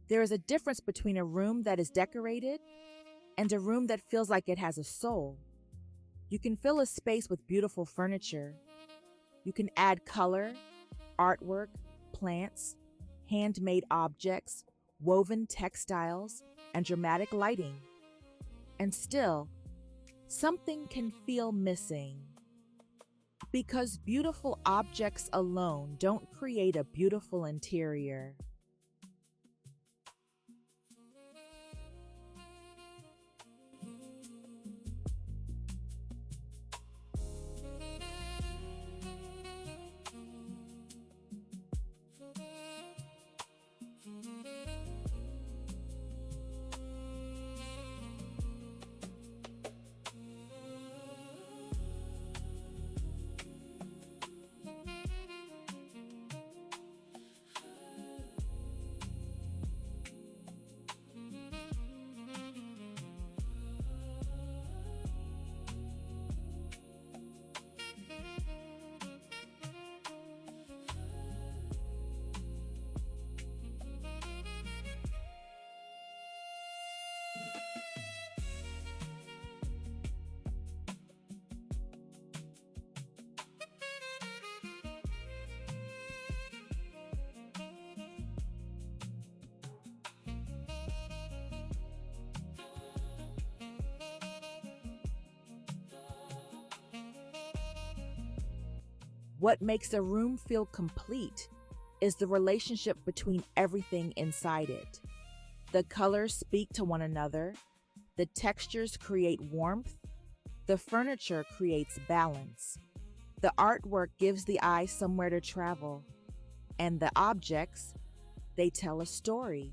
There is a difference between a room that is decorated and a room that feels like it has a soul. You can fill a space with beautiful furniture. You can add color, artwork, plants, handmade objects, woven textiles, and dramatic lighting. And still, something can feel missing. Because beautiful objects alone don't create a beautiful interior. What makes a room feel complete is the relationship between everything inside it. The colors speak to one another, the textures create warmth, the furniture creates balance, the artwork gives the eye somewhere to travel, and the objects, they tell a story.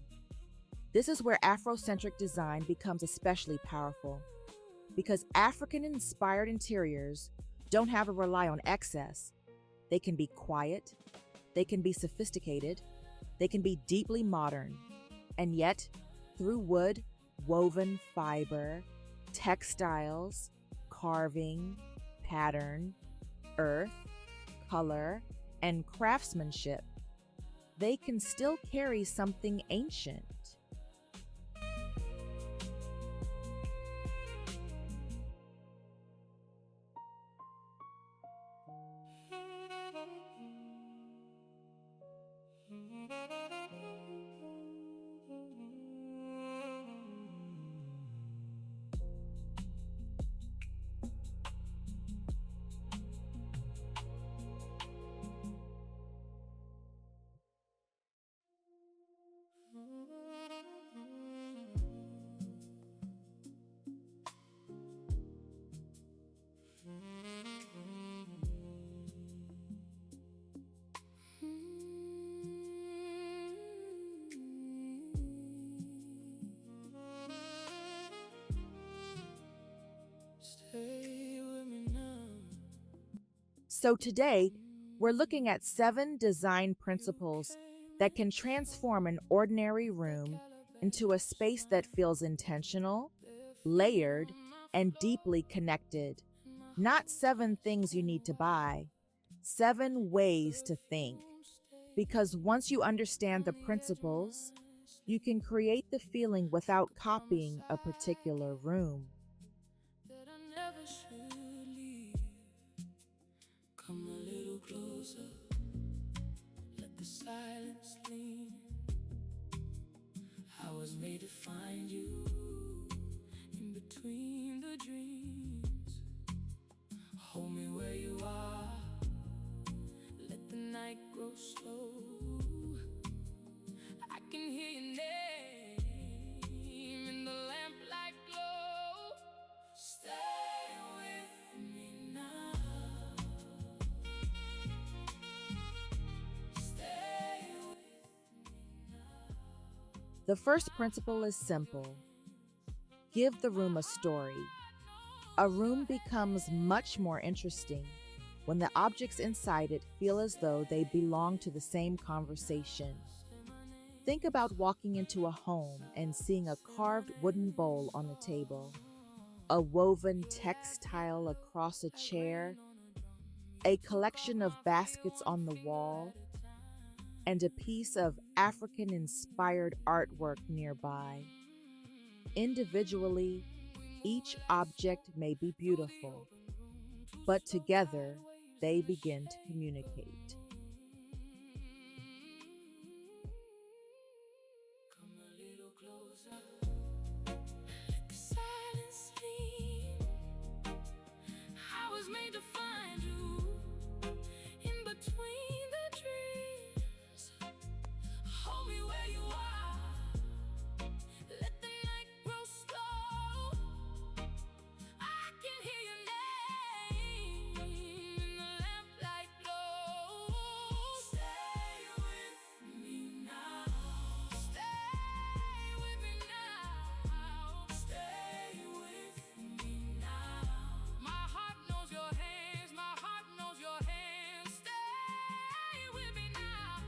This is where Afrocentric design becomes especially powerful, because African-inspired interiors don't have to rely on excess. They can be quiet, they can be sophisticated, they can be deeply modern, and yet, through wood, woven fiber, textiles, carving, pattern, earth, color, and craftsmanship, they can still carry something ancient. So today, we're looking at 7 design principles that can transform an ordinary room into a space that feels intentional, layered, and deeply connected. Not 7 things you need to buy, 7 ways to think. Because once you understand the principles, you can create the feeling without copying a particular room. That I never should leave. Come a little closer, let the silence lean. I was made to find you in between the dreams. Hold me where you are, let the night grow slow. I can hear your name in the lamplight glow. Stay with me now. Stay with me now. The first principle is simple. Give the room a story. A room becomes much more interesting when the objects inside it feel as though they belong to the same conversation. Think about walking into a home and seeing a carved wooden bowl on the table, a woven textile across a chair, a collection of baskets on the wall. and a piece of African-inspired artwork nearby. Individually, each object may be beautiful, but together they begin to communicate. Come a little closer. Let the silence sleep. I was made to find you in between the dreams. Hold me where you are. Let the night grow slow. I can hear your name in the lamplight glow. Stay with me now. Stay with me now. Stay with me now. My heart knows your hands. My heart knows your hands. Stay with me now.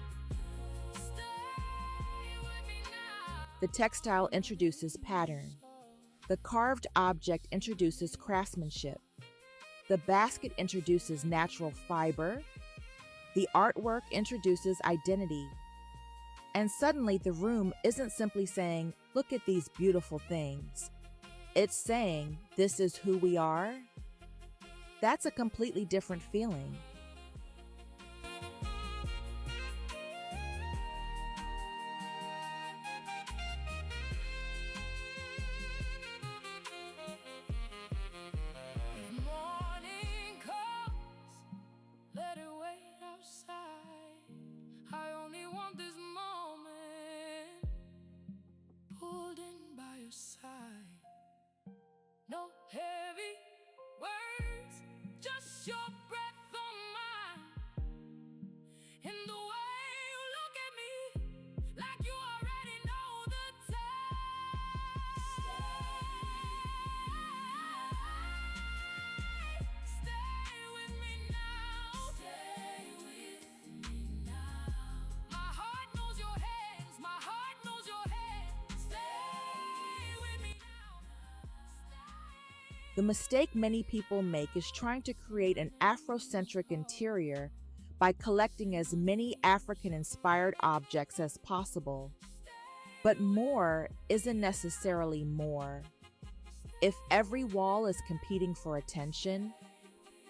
Stay with me now. The textile introduces pattern. The carved object introduces craftsmanship. The basket introduces natural fiber. The artwork introduces identity. And suddenly the room isn't simply saying, "Look at these beautiful things." It's saying, "This is who we are." That's a completely different feeling. If morning comes, let it wait outside. I only want this moment, pulled in by your side. No heavy words, just your breath on mine. And the way you look at me, like you already know the time. Stay with me now. Stay with me now. My heart knows your hands. My heart knows your hands. Stay with me now. The mistake many people make is trying to create an Afrocentric interior by collecting as many African-inspired objects as possible. But more isn't necessarily more. If every wall is competing for attention,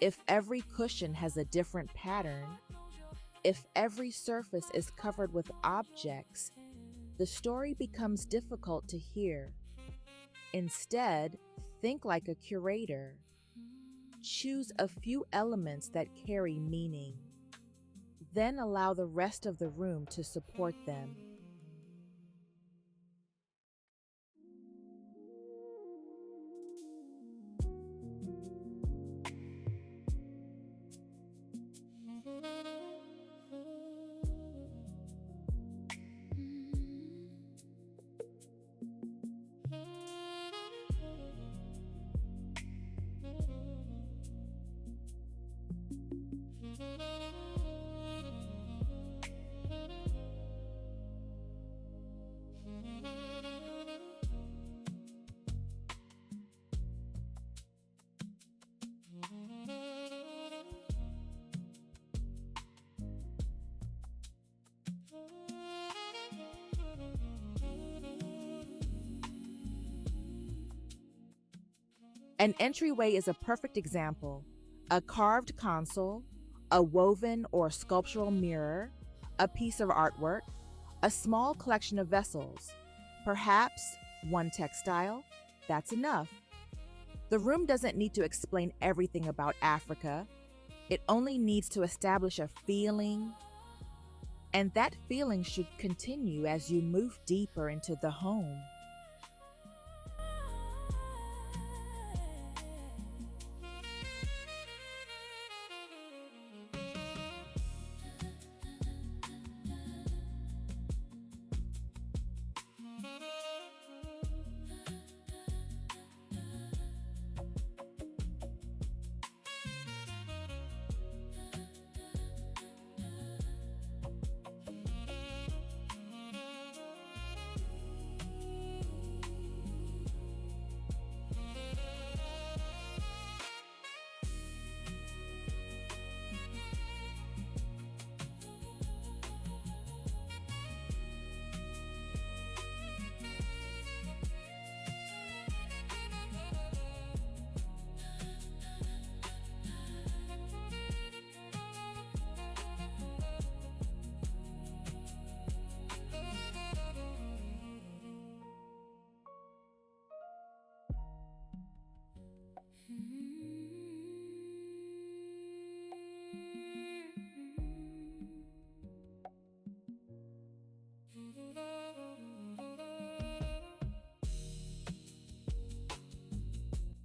if every cushion has a different pattern, if every surface is covered with objects, the story becomes difficult to hear. Instead, think like a curator. Choose a few elements that carry meaning. Then allow the rest of the room to support them. An entryway is a perfect example. A carved console, a woven or sculptural mirror, a piece of artwork, a small collection of vessels, perhaps one textile. That's enough. The room doesn't need to explain everything about Africa. It only needs to establish a feeling, and that feeling should continue as you move deeper into the home.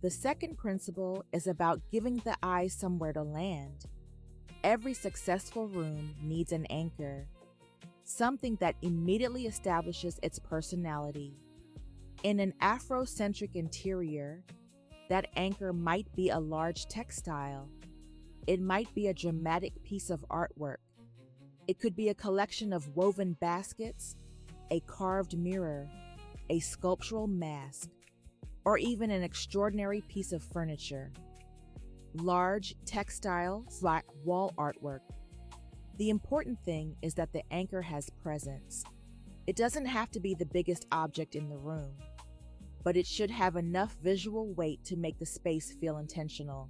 The second principle is about giving the eye somewhere to land. Every successful room needs an anchor, something that immediately establishes its personality. In an Afrocentric interior, that anchor might be a large textile. It might be a dramatic piece of artwork. It could be a collection of woven baskets, a carved mirror, a sculptural mask, or even an extraordinary piece of furniture. Large textiles like wall artwork. The important thing is that the anchor has presence. It doesn't have to be the biggest object in the room, but it should have enough visual weight to make the space feel intentional.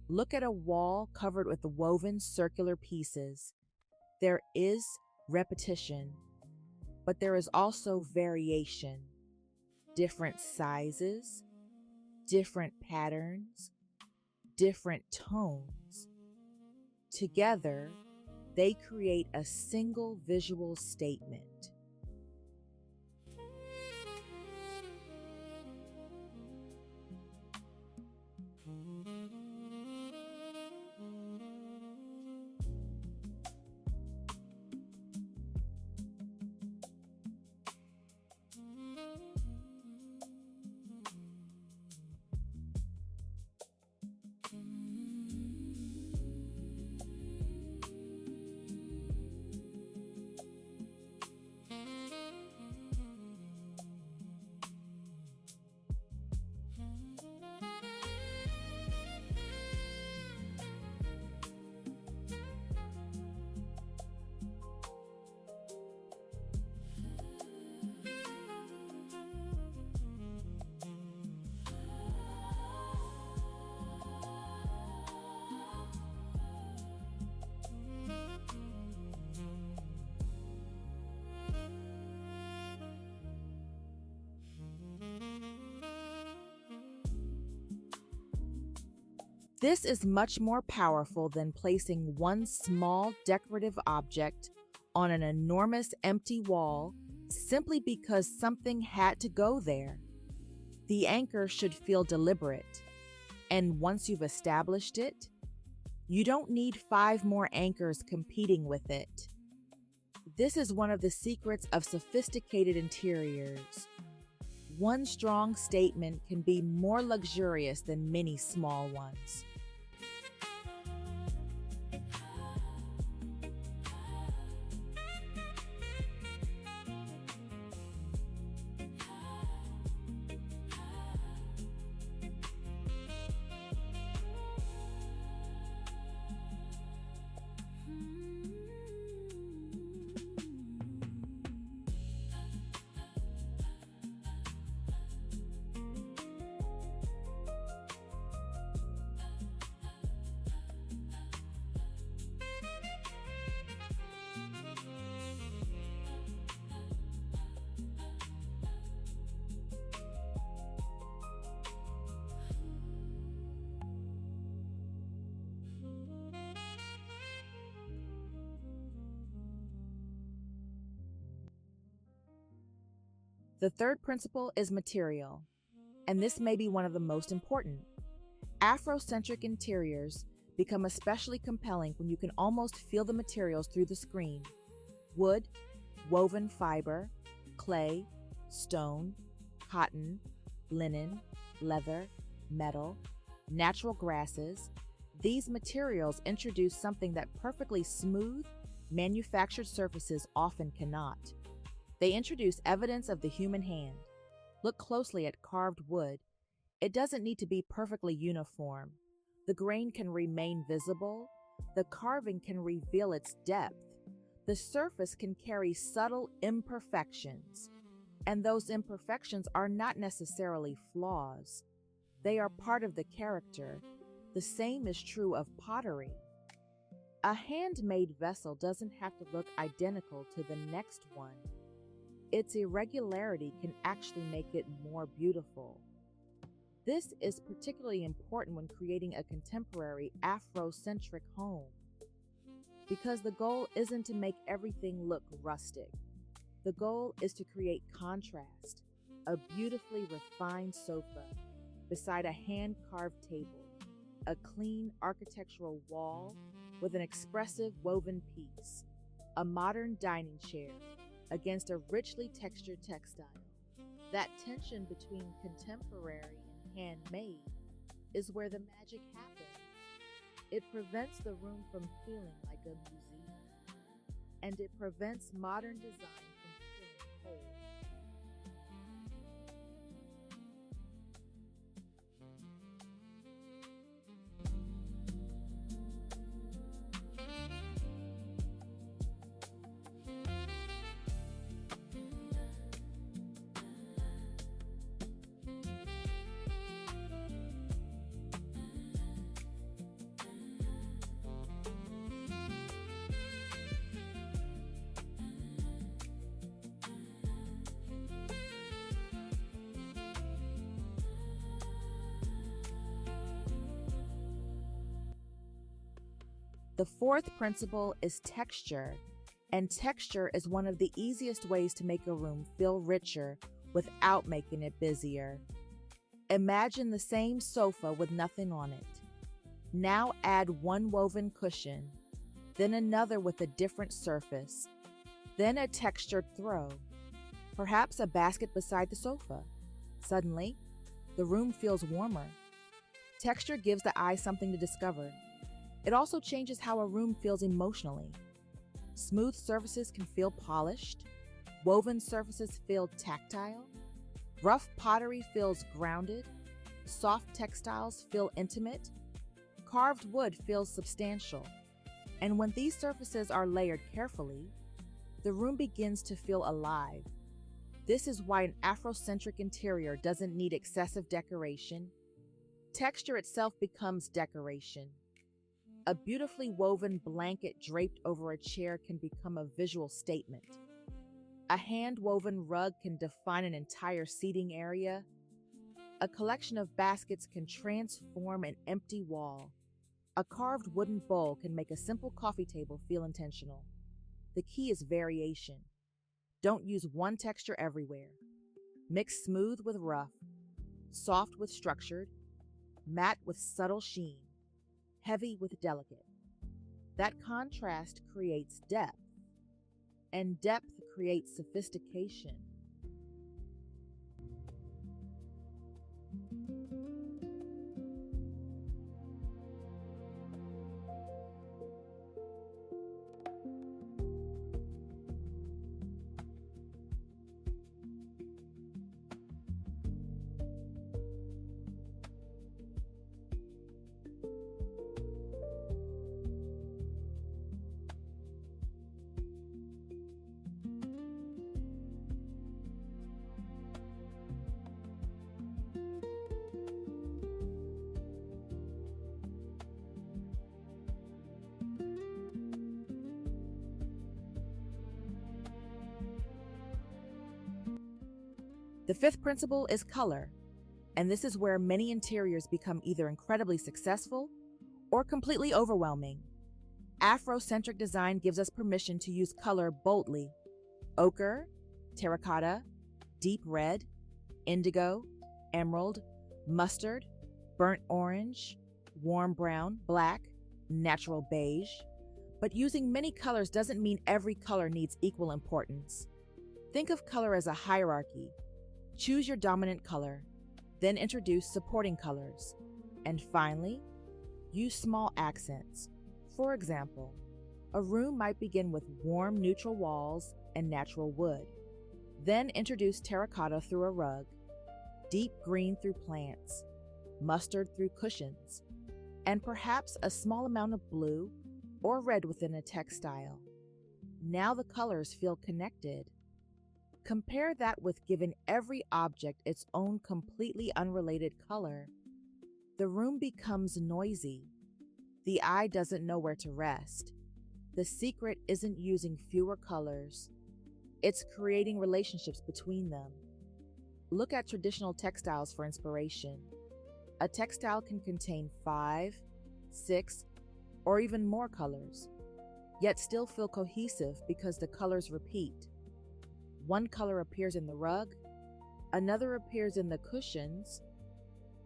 Look at a wall covered with woven circular pieces. There is repetition, but there is also variation. Different sizes, different patterns, different tones. Together, they create a single visual statement. This is much more powerful than placing one small decorative object on an enormous empty wall simply because something had to go there. The anchor should feel deliberate, and once you've established it, you don't need 5 more anchors competing with it. This is one of the secrets of sophisticated interiors. One strong statement can be more luxurious than many small ones. The third principle is material, and this may be one of the most important. Afrocentric interiors become especially compelling when you can almost feel the materials through the screen. Wood, woven fiber, clay, stone, cotton, linen, leather, metal, natural grasses. These materials introduce something that perfectly smooth, manufactured surfaces often cannot. They introduce evidence of the human hand. Look closely at carved wood. It doesn't need to be perfectly uniform. The grain can remain visible. The carving can reveal its depth. The surface can carry subtle imperfections. And those imperfections are not necessarily flaws. They are part of the character. The same is true of pottery. A handmade vessel doesn't have to look identical to the next one. Its irregularity can actually make it more beautiful. This is particularly important when creating a contemporary Afrocentric home, because the goal isn't to make everything look rustic. The goal is to create contrast, a beautifully refined sofa, beside a hand-carved table, a clean architectural wall with an expressive woven piece, a modern dining chair against a richly textured textile. That tension between contemporary and handmade is where the magic happens. It prevents the room from feeling like a museum, and it prevents modern design from feeling cold. The fourth principle is texture, and texture is one of the easiest ways to make a room feel richer without making it busier. Imagine the same sofa with nothing on it. Now add one woven cushion, then another with a different surface, then a textured throw, perhaps a basket beside the sofa. Suddenly, the room feels warmer. Texture gives the eye something to discover. It also changes how a room feels emotionally. Smooth surfaces can feel polished, woven surfaces feel tactile, rough pottery feels grounded, soft textiles feel intimate, carved wood feels substantial. And when these surfaces are layered carefully, the room begins to feel alive. This is why an Afrocentric interior doesn't need excessive decoration. Texture itself becomes decoration. A beautifully woven blanket draped over a chair can become a visual statement. A hand-woven rug can define an entire seating area. A collection of baskets can transform an empty wall. A carved wooden bowl can make a simple coffee table feel intentional. The key is variation. Don't use one texture everywhere. Mix smooth with rough, soft with structured, matte with subtle sheen, heavy with delicate. That contrast creates depth, and depth creates sophistication. The fifth principle is color, and this is where many interiors become either incredibly successful or completely overwhelming. Afrocentric design gives us permission to use color boldly. Ochre, terracotta, deep red, indigo, emerald, mustard, burnt orange, warm brown, black, natural beige. But using many colors doesn't mean every color needs equal importance. Think of color as a hierarchy. Choose your dominant color, then introduce supporting colors. And finally, use small accents. For example, a room might begin with warm neutral walls and natural wood. Then introduce terracotta through a rug, deep green through plants, mustard through cushions, and perhaps a small amount of blue or red within a textile. Now the colors feel connected. Compare that with giving every object its own completely unrelated color. The room becomes noisy. The eye doesn't know where to rest. The secret isn't using fewer colors. It's creating relationships between them. Look at traditional textiles for inspiration. A textile can contain 5, 6, or even more colors, yet still feel cohesive because the colors repeat. One color appears in the rug, another appears in the cushions,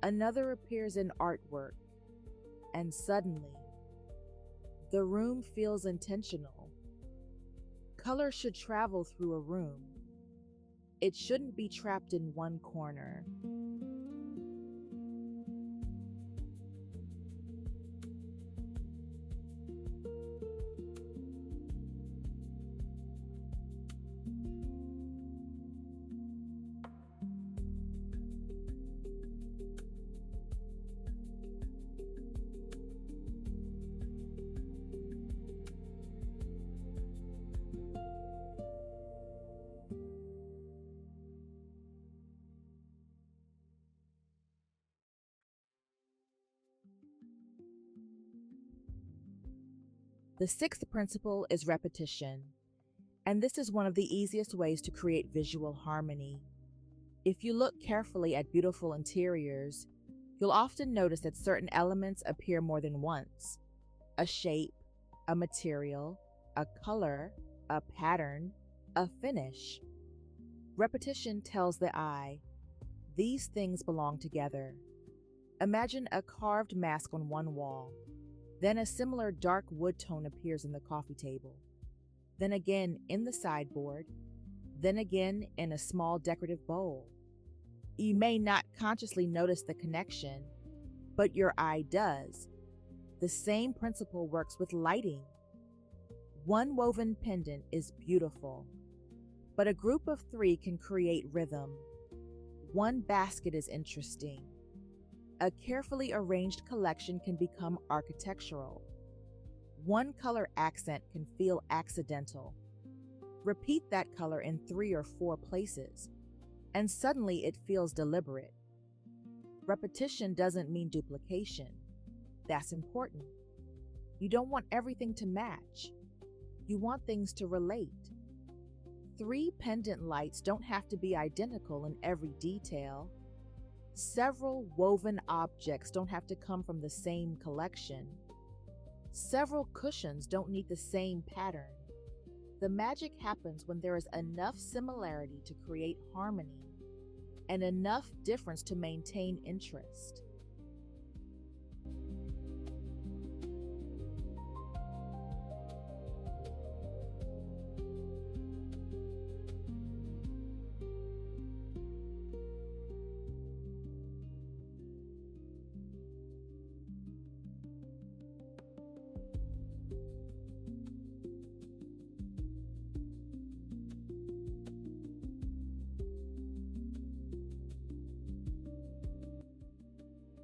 Another appears in artwork, and suddenly, the room feels intentional. Color should travel through a room. It shouldn't be trapped in one corner. The sixth principle is repetition, and this is one of the easiest ways to create visual harmony. If you look carefully at beautiful interiors, you'll often notice that certain elements appear more than once. A shape, a material, a color, a pattern, a finish. Repetition tells the eye, these things belong together. Imagine a carved mask on one wall. Then a similar dark wood tone appears in the coffee table. Then again in the sideboard. Then again in a small decorative bowl. You may not consciously notice the connection, but your eye does. The same principle works with lighting. One woven pendant is beautiful, but a group of three can create rhythm. One basket is interesting. A carefully arranged collection can become architectural. One color accent can feel accidental. Repeat that color in 3 or 4 places, and suddenly it feels deliberate. Repetition doesn't mean duplication. That's important. You don't want everything to match. You want things to relate. 3 pendant lights don't have to be identical in every detail. Several woven objects don't have to come from the same collection. Several cushions don't need the same pattern. The magic happens when there is enough similarity to create harmony and enough difference to maintain interest.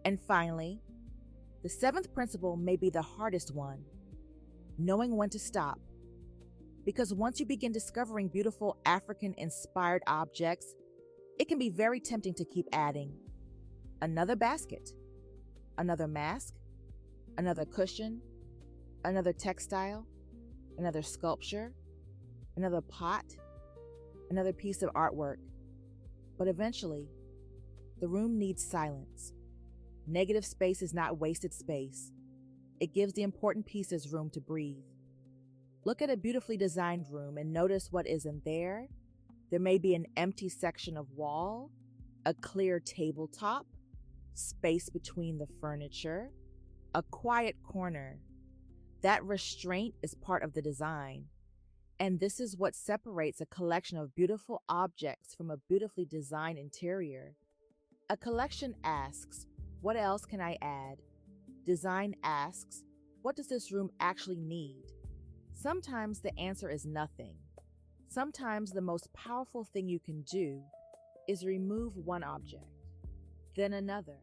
And finally, the 7th principle may be the hardest one, knowing when to stop. Because once you begin discovering beautiful African-inspired objects, it can be very tempting to keep adding. Another basket, another mask, another cushion, another textile, another sculpture, another pot, another piece of artwork. But eventually, the room needs silence. Negative space is not wasted space. It gives the important pieces room to breathe. Look at a beautifully designed room and notice what isn't there. There may be an empty section of wall, a clear tabletop, space between the furniture, a quiet corner. That restraint is part of the design. And this is what separates a collection of beautiful objects from a beautifully designed interior. A collection asks, what else can I add? Design asks, what does this room actually need? Sometimes the answer is nothing. Sometimes the most powerful thing you can do is remove one object, then another,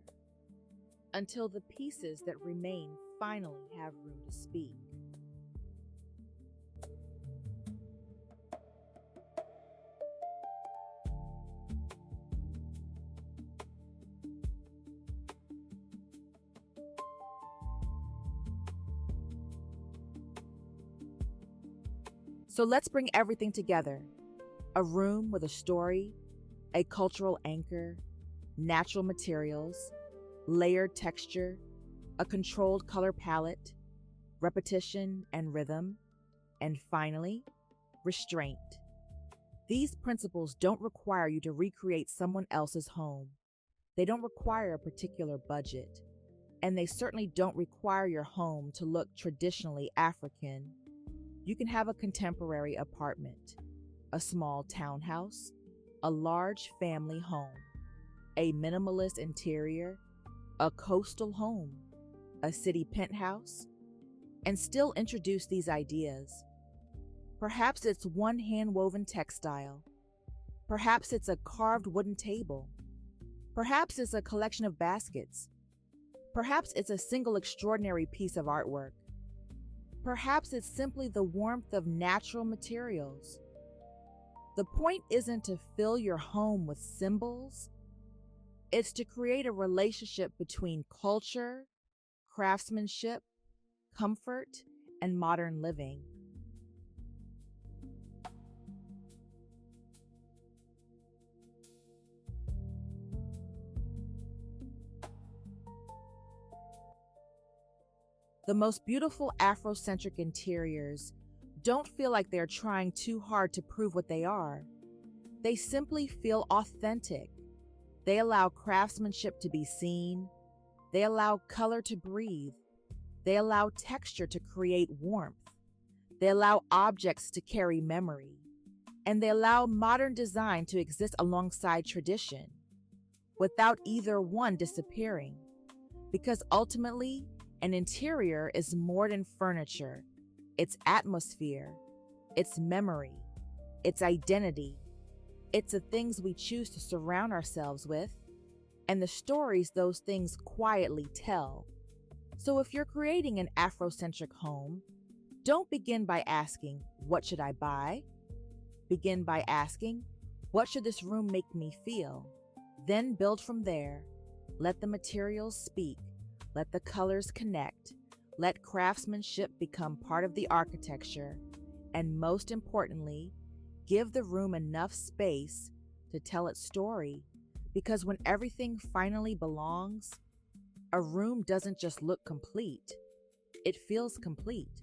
until the pieces that remain finally have room to speak. So let's bring everything together. A room with a story, a cultural anchor, natural materials, layered texture, a controlled color palette, repetition and rhythm, and finally, restraint. These principles don't require you to recreate someone else's home. They don't require a particular budget, and they certainly don't require your home to look traditionally African. You can have a contemporary apartment, a small townhouse, a large family home, a minimalist interior, a coastal home, a city penthouse, and still introduce these ideas. Perhaps it's one hand-woven textile. Perhaps it's a carved wooden table. Perhaps it's a collection of baskets. Perhaps it's a single extraordinary piece of artwork. Perhaps it's simply the warmth of natural materials. The point isn't to fill your home with symbols. It's to create a relationship between culture, craftsmanship, comfort, and modern living. The most beautiful Afrocentric interiors don't feel like they're trying too hard to prove what they are. They simply feel authentic. They allow craftsmanship to be seen. They allow color to breathe. They allow texture to create warmth. They allow objects to carry memory. And they allow modern design to exist alongside tradition, without either one disappearing. Because ultimately, an interior is more than furniture. It's atmosphere, it's memory, it's identity. It's the things we choose to surround ourselves with, and the stories those things quietly tell. So if you're creating an Afrocentric home, don't begin by asking, what should I buy? Begin by asking, what should this room make me feel? Then build from there. Let the materials speak. Let the colors connect. Let craftsmanship become part of the architecture. And most importantly, give the room enough space to tell its story. Because when everything finally belongs, a room doesn't just look complete, it feels complete.